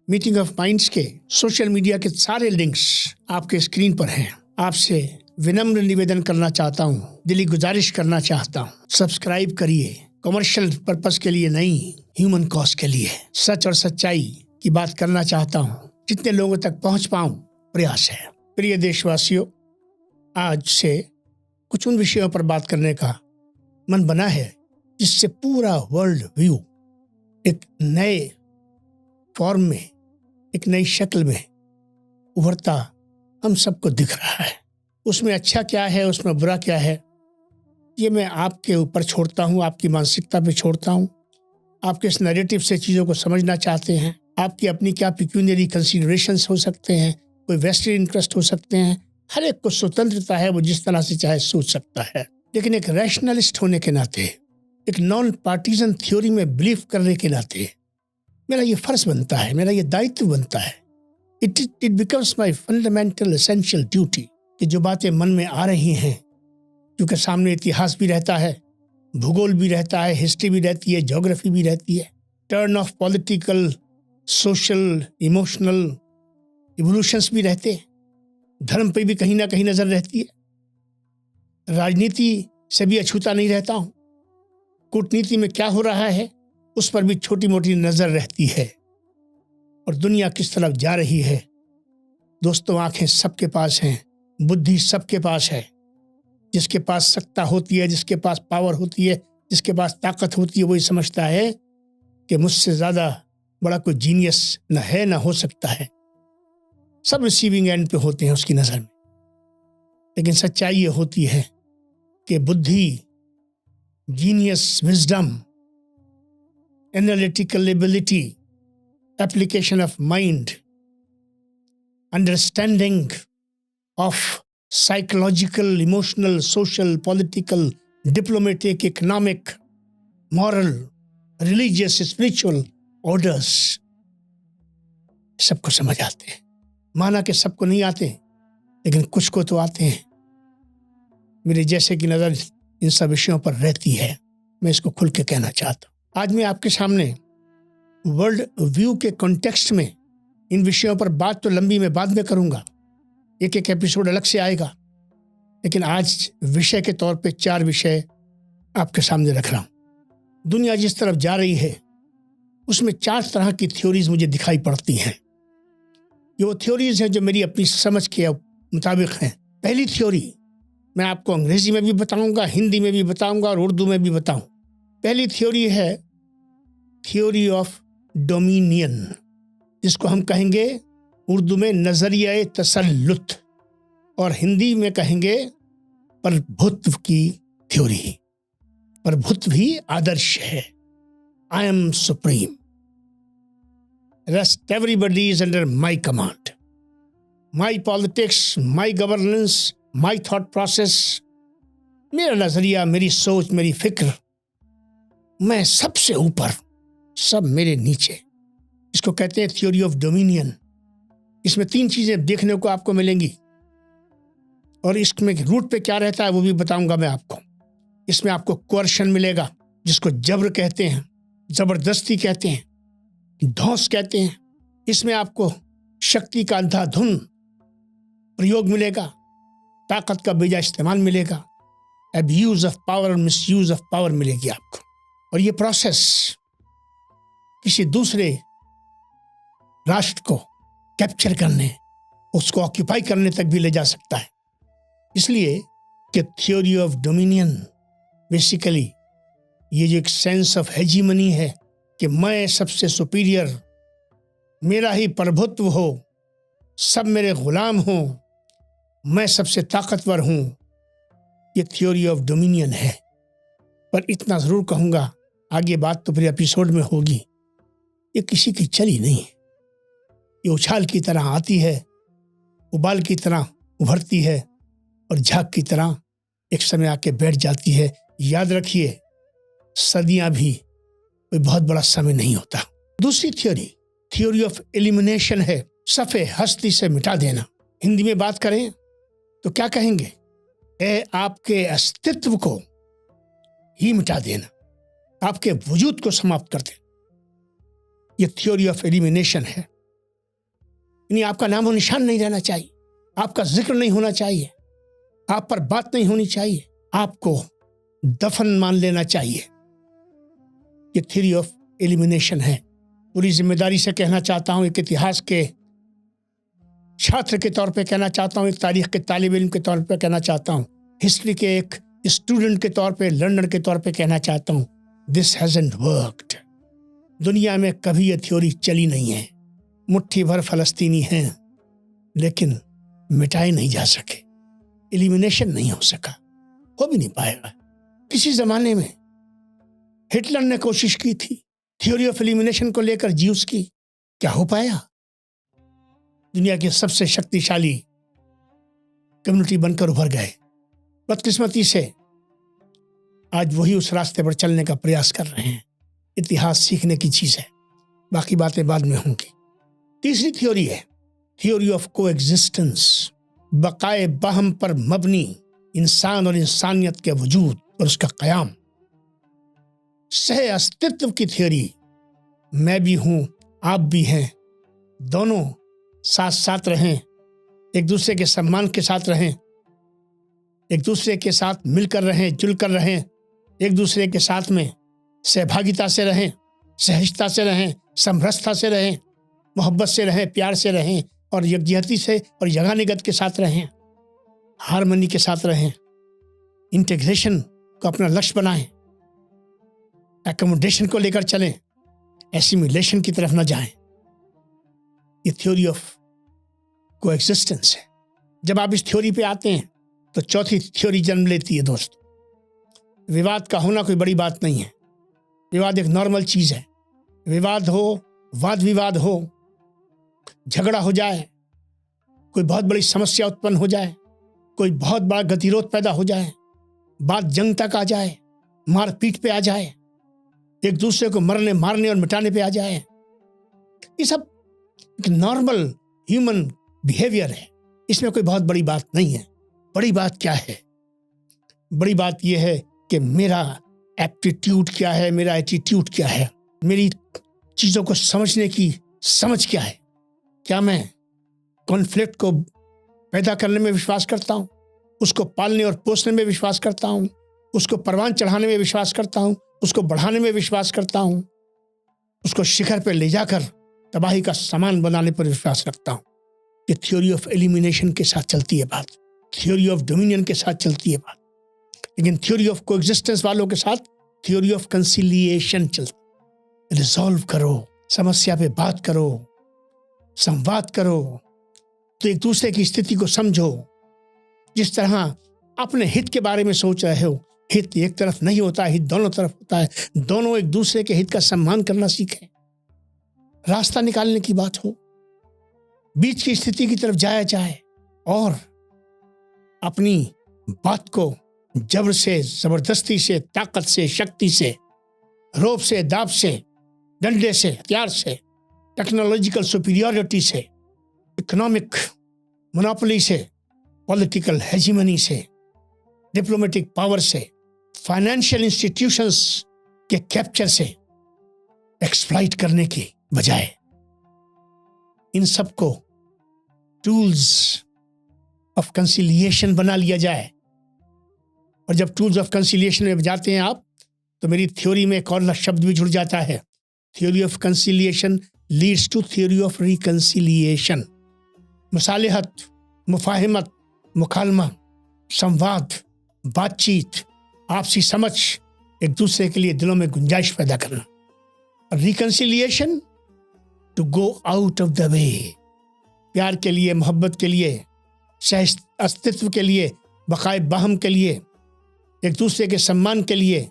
Meeting of minds के social media के सारे लिंक्स आपके स्क्रीन पर हैं। आपसे विनम्र निवेदन करना चाहता हूँ, दिली गुजारिश करना चाहता हूँ, सब्सक्राइब करिए। कमर्शियल पर्पस के लिए नहीं, ह्यूमन कॉज के लिए सच और सच्चाई की बात करना चाहता हूँ। जितने लोगों तक पहुँच पाऊँ प्रयास है। प्रिय देशवासियों, आज से कुछ उन विषयों पर बात करने का मन बना है जिससे पूरा वर्ल्ड व्यू एक नए फॉर्म में, एक नई शक्ल में उभरता हम सबको दिख रहा है। उसमें अच्छा क्या है, उसमें बुरा क्या है, ये मैं आपके ऊपर छोड़ता हूँ, आपकी मानसिकता पे छोड़ता हूँ। आप किस नैरेटिव से चीज़ों को समझना चाहते हैं, आपकी अपनी क्या पिक्यूनियरी कंसीडरेशंस हो सकते हैं, कोई वेस्टेड इंटरेस्ट हो सकते हैं। हर एक को स्वतंत्रता है, वो जिस तरह से चाहे सोच सकता है। लेकिन एक रैशनलिस्ट होने के नाते, एक नॉन पार्टीजन थ्योरी में बिलीव करने के नाते मेरा ये फर्ज बनता है, मेरा ये दायित्व बनता है। It becomes my fundamental essential duty कि जो बातें मन में आ रही हैं, क्योंकि सामने इतिहास भी रहता है, भूगोल भी रहता है, हिस्ट्री भी रहती है, ज्योग्राफी भी रहती है, turn off political, social, emotional evolutions भी रहते हैं, धर्म पे भी कहीं ना कहीं नजर रहती है, राजनीति से भी अछूता नहीं रहता हूँ, कूटनीति में क्या हो रहा है उस पर भी छोटी मोटी नजर रहती है, और दुनिया किस तरफ जा रही है। दोस्तों, आंखें सबके पास हैं, बुद्धि सबके पास है। जिसके पास सत्ता होती है, जिसके पास पावर होती है, जिसके पास ताकत होती है, वही समझता है कि मुझसे ज्यादा बड़ा कोई जीनियस न है, न हो सकता है। सब रिसीविंग एंड पे होते हैं उसकी नजर में। लेकिन सच्चाई ये होती है कि बुद्धि, genius, wisdom, analytical ability, application of mind, understanding of psychological, emotional, social, political, diplomatic, economic, moral, religious, spiritual orders, सबको समझ आते हैं। माना कि सबको नहीं आते, लेकिन कुछ को तो आते हैं। मेरे जैसे की नज़र इन सब विषयों पर रहती है, मैं इसको खुल के कहना चाहता हूँ। आज मैं आपके सामने वर्ल्ड व्यू के कॉन्टेक्स्ट में इन विषयों पर बात तो लंबी मैं बाद में करूंगा, एक एक एपिसोड अलग से आएगा, लेकिन आज विषय के तौर पे 4 विषय आपके सामने रख रहा हूं। दुनिया जिस तरफ जा रही है उसमें 4 तरह की थ्योरीज मुझे दिखाई पड़ती हैं। ये वो थ्योरीज हैं जो मेरी अपनी समझ के मुताबिक हैं। पहली थ्योरी मैं आपको अंग्रेजी में भी बताऊंगा, हिंदी में भी बताऊंगा और उर्दू में भी बताऊं। पहली थ्योरी है थ्योरी ऑफ डोमिनियन, जिसको हम कहेंगे उर्दू में नजरिया तसल्लुत और हिंदी में कहेंगे प्रभुत्व की थ्योरी। प्रभुत्व ही आदर्श है। I am supreme, rest everybody is under my command, my politics, my governance, my thought process, मेरा नजरिया, मेरी सोच, मेरी फिक्र, मैं सबसे ऊपर, सब मेरे नीचे। इसको कहते हैं थ्योरी ऑफ डोमिनियन। इसमें 3 चीजें देखने को आपको मिलेंगी, और इसमें रूट पे क्या रहता है वो भी बताऊंगा मैं आपको। इसमें आपको कोर्शन मिलेगा, जिसको जबर कहते हैं, जबरदस्ती कहते हैं, धौंस कहते हैं। इसमें आपको शक्ति का अंधाधुन प्रयोग मिलेगा, ताकत का बेजा इस्तेमाल मिलेगा, अब्यूज ऑफ पावर और मिसयूज ऑफ पावर मिलेगी आपको। और ये प्रोसेस किसी दूसरे राष्ट्र को कैप्चर करने, उसको ऑक्यूपाई करने तक भी ले जा सकता है। इसलिए कि थ्योरी ऑफ डोमिनियन बेसिकली ये जो एक सेंस ऑफ हेजीमनी है कि मैं सबसे सुपीरियर, मेरा ही प्रभुत्व हो, सब मेरे गुलाम हों, मैं सबसे ताकतवर हूं, ये थ्योरी ऑफ डोमिनियन है। पर इतना जरूर कहूंगा, आगे बात तो फिर एपिसोड में होगी, ये किसी की चली नहीं है। ये उछाल की तरह आती है, उबाल की तरह उभरती है, और झाग की तरह एक समय आके बैठ जाती है। याद रखिए, सदियां भी कोई बहुत बड़ा समय नहीं होता। दूसरी थ्योरी थ्योरी ऑफ एलिमिनेशन है, सफ़े हस्ती से मिटा देना। हिंदी में बात करें तो क्या कहेंगे? आपके अस्तित्व को ही मिटा देना, आपके वजूद को समाप्त कर देना। ये थ्योरी ऑफ एलिमिनेशन है। यानी आपका नाम और निशान नहीं रहना चाहिए, आपका जिक्र नहीं होना चाहिए, आप पर बात नहीं होनी चाहिए, आपको दफन मान लेना चाहिए। ये थ्योरी ऑफ एलिमिनेशन है। पूरी जिम्मेदारी से कहना चाहता हूँ, एक इतिहास के छात्र के तौर पे कहना चाहता हूँ, एक तारीख के तालिब इल्म के तौर पे कहना चाहता हूँ, हिस्ट्री के एक स्टूडेंट के तौर पे, लर्नर के तौर पे कहना चाहता हूँ, दिस हैजंट वर्कड। दुनिया में कभी ये थ्योरी चली नहीं है। मुट्ठी भर फलस्तीनी हैं लेकिन मिटाए नहीं जा सके, एलिमिनेशन नहीं हो सका, हो भी नहीं पाएगा। किसी जमाने में हिटलर ने कोशिश की थी थ्योरी ऑफ एलिमिनेशन को लेकर ज्यूस की, क्या हो पाया? दुनिया के सबसे शक्तिशाली कम्युनिटी बनकर उभर गए। बदकिस्मती से आज वही उस रास्ते पर चलने का प्रयास कर रहे हैं। इतिहास सीखने की चीज है, बाकी बातें बाद में होंगी। तीसरी थ्योरी है थ्योरी ऑफ कोएग्जिस्टेंस, बकाए बाहम पर मबनी इंसान और इंसानियत के वजूद और उसका कयाम। सह अस्तित्व की थ्योरी, मैं भी हूं आप भी हैं, दोनों साथ साथ रहें, एक दूसरे के सम्मान के साथ रहें, एक दूसरे के साथ मिलकर रहें, जुलकर रहें, एक दूसरे के साथ में सहभागिता से रहें, सहजता से रहें, समरसता से रहें, मोहब्बत से रहें, प्यार से रहें और यकजहती से और यगानिगत के साथ रहें, हारमनी के साथ रहें, इंटीग्रेशन को अपना लक्ष्य बनाएं, एकोमोडेशन को लेकर चलें, एसिमिलेशन की तरफ न जाएं। ये थ्योरी ऑफ कोएग्जिस्टेंस है। जब आप इस थ्योरी पे आते हैं तो चौथी थ्योरी जन्म लेती है दोस्त। विवाद का होना कोई बड़ी बात नहीं है, विवाद एक नॉर्मल चीज है। विवाद हो, वाद विवाद हो, झगड़ा हो जाए, कोई बहुत बड़ी समस्या उत्पन्न हो जाए, कोई बहुत बड़ा गतिरोध पैदा हो जाए, बात जंग तक आ जाए, मारपीट पे आ जाए, एक दूसरे को मरने मारने और मिटाने पे आ जाए, ये सब एक नॉर्मल ह्यूमन बिहेवियर है। इसमें कोई बहुत बड़ी बात नहीं है। बड़ी बात क्या है? बड़ी बात यह है कि मेरा एप्टीट्यूड क्या है, मेरा एटीट्यूड क्या है, मेरी चीज़ों को समझने की समझ क्या है। क्या मैं कॉन्फ्लिक्ट को पैदा करने में विश्वास करता हूँ, उसको पालने और पोसने में विश्वास करता हूँ, उसको परवान चढ़ाने में विश्वास करता हूँ, उसको बढ़ाने में विश्वास करता हूँ, उसको शिखर पर ले जाकर तबाही का सामान बनाने पर विश्वास रखता हूँ। ये थ्योरी ऑफ एलिमिनेशन के साथ चलती है बात, थ्योरी ऑफ डोमिनियन के साथ चलती है बात। लेकिन थ्योरी ऑफ कोएग्जिस्टेंस वालों के साथ थ्योरी ऑफ कंसिलिएशन चलती। रिजॉल्व करो, समस्या पे बात करो, संवाद करो, तो एक दूसरे की स्थिति को समझो। जिस तरह अपने हित के बारे में सोच रहे हो, हित एक तरफ नहीं होता, हित दोनों तरफ होता है। दोनों एक दूसरे के हित का सम्मान करना सीखें। रास्ता निकालने की बात हो, बीच की स्थिति की तरफ जाया जाए और अपनी बात को जबर से, जबरदस्ती से, ताकत से, शक्ति से, रौब से, दाब से, डंडे से, हथियार से, टेक्नोलॉजिकल सुपीरियरिटी से, इकोनॉमिक मोनोपोली से, पॉलिटिकल हेजिमनी से, डिप्लोमेटिक पावर से, फाइनेंशियल इंस्टीट्यूशंस के कैप्चर से एक्सप्लॉइट करने की बजाय इन सबको टूल्स ऑफ कंसिलिएशन बना लिया जाए। और जब टूल्स ऑफ कंसिलिएशन में जाते हैं आप, तो मेरी थ्योरी में एक और शब्द भी जुड़ जाता है। Theory of conciliation leads to theory of reconciliation. मुसालिहत, मुफाहिमत, मुकालमा, संवाद, बातचीत, आपसी समझ, एक दूसरे के लिए दिलों में गुंजाइश पैदा करना। Reconciliation, to go out of the way, प्यार के लिए, मोहब्बत के लिए, सह अस्तित्व के लिए, बकाए बाहम के लिए, एक दूसरे के सम्मान के लिए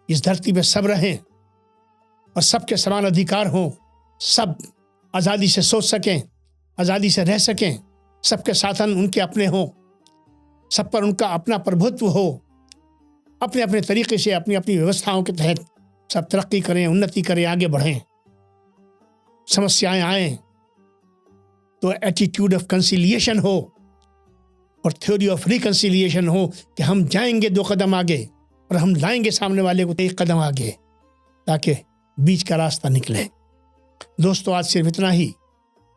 इस धरती पे सब रहें और सबके समान अधिकार हों, सब आज़ादी से सोच सकें, आज़ादी से रह सकें, सबके साधन उनके अपने हों, सब पर उनका अपना प्रभुत्व हो, अपने अपने तरीके से, अपनी अपनी व्यवस्थाओं के तहत सब तरक्की करें, उन्नति करें, आगे बढ़ें। समस्याएं आएं तो एटीट्यूड ऑफ कंसिलिएशन हो और थ्योरी ऑफ रिकंसिलिएशन हो कि हम जाएंगे 2 कदम आगे और हम लाएंगे सामने वाले को 1 कदम आगे, ताकि बीच का रास्ता निकले। दोस्तों, आज सिर्फ इतना ही।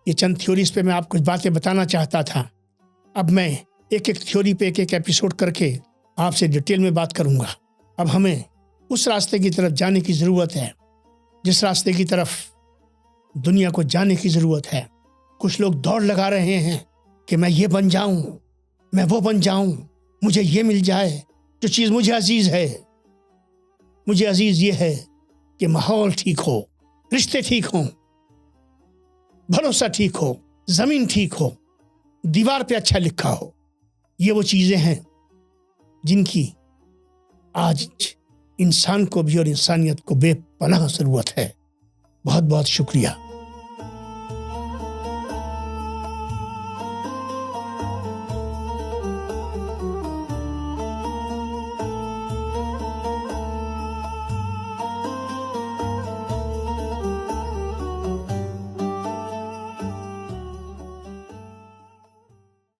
ये चंद थ्योरीज पे मैं आपको कुछ बातें बताना चाहता था। अब मैं एक एक थ्योरी पे एक एक एपिसोड करके आपसे डिटेल में बात करूंगा। अब हमें उस रास्ते की तरफ जाने की ज़रूरत है जिस रास्ते की तरफ दुनिया को जाने की ज़रूरत है। कुछ लोग दौड़ लगा रहे हैं कि मैं ये बन जाऊं, मैं वो बन जाऊं, मुझे ये मिल जाए जो चीज़ मुझे अजीज़ है। मुझे अजीज़ ये है कि माहौल ठीक हो, रिश्ते ठीक हों, भरोसा ठीक हो, ज़मीन ठीक हो, दीवार पे अच्छा लिखा हो। ये वो चीज़ें हैं जिनकी आज इंसान को भी और इंसानियत को बेपनाह ज़रूरत है। बहुत बहुत शुक्रिया।